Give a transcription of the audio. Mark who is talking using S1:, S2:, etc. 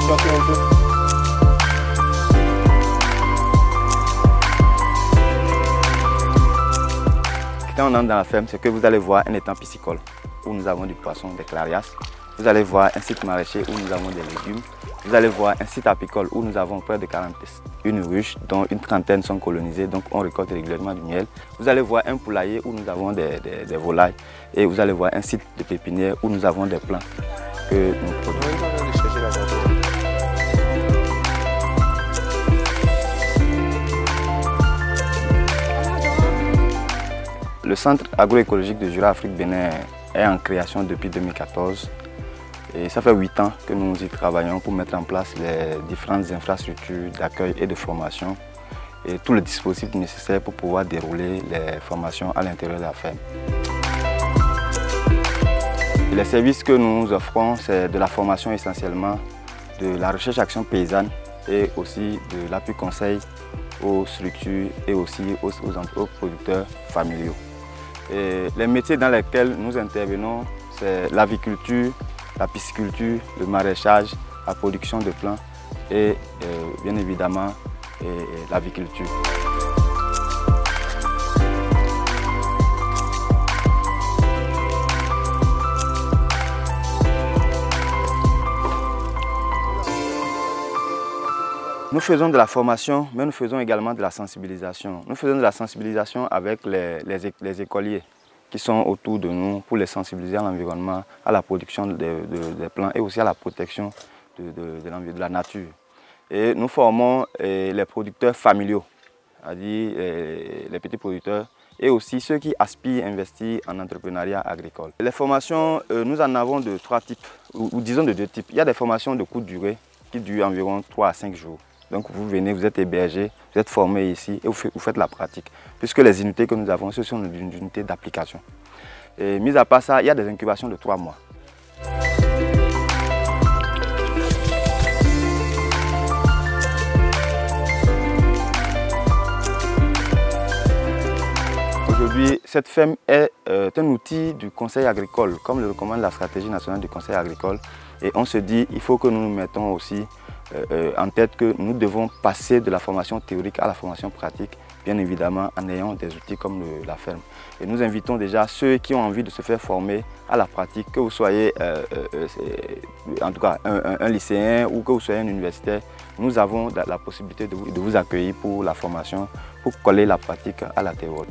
S1: Quand on entre dans la ferme, c'est que vous allez voir un étang piscicole où nous avons du poisson, des clarias. Vous allez voir un site maraîcher où nous avons des légumes. Vous allez voir un site apicole où nous avons près de 41 ruches, dont une trentaine sont colonisées, donc on récolte régulièrement du miel. Vous allez voir un poulailler où nous avons des volailles. Et vous allez voir un site de pépinière où nous avons des plants que nous produisons. Le centre agroécologique de Jura Afrique Bénin est en création depuis 2014 et ça fait 8 ans que nous y travaillons pour mettre en place les différentes infrastructures d'accueil et de formation et tous les dispositifs nécessaires pour pouvoir dérouler les formations à l'intérieur de la ferme. Et les services que nous offrons, c'est de la formation essentiellement, de la recherche-action paysanne et aussi de l'appui conseil aux structures et aussi aux producteurs familiaux. Et les métiers dans lesquels nous intervenons, c'est l'aviculture, la pisciculture, le maraîchage, la production de plants et bien évidemment l'aviculture. Nous faisons de la formation, mais nous faisons également de la sensibilisation. Nous faisons de la sensibilisation avec les écoliers qui sont autour de nous pour les sensibiliser à l'environnement, à la production des plants et aussi à la protection de la nature. Et nous formons les producteurs familiaux, c'est-à-dire les petits producteurs et aussi ceux qui aspirent à investir en entrepreneuriat agricole. Les formations, nous en avons de 3 types, ou disons de 2 types. Il y a des formations de courte durée qui durent environ 3 à 5 jours. Donc vous venez, vous êtes hébergé, vous êtes formé ici et vous faites la pratique. Puisque les unités que nous avons, ce sont des unités d'application. Et mis à part ça, il y a des incubations de 3 mois. Aujourd'hui, cette ferme est un outil du Conseil agricole, comme le recommande la stratégie nationale du Conseil agricole. Et on se dit qu'il faut que nous nous mettons aussi en tête que nous devons passer de la formation théorique à la formation pratique, bien évidemment en ayant des outils comme la ferme. Et nous invitons déjà ceux qui ont envie de se faire former à la pratique, que vous soyez en tout cas un lycéen ou que vous soyez un universitaire, nous avons la possibilité de vous accueillir pour la formation, pour coller la pratique à la théorie.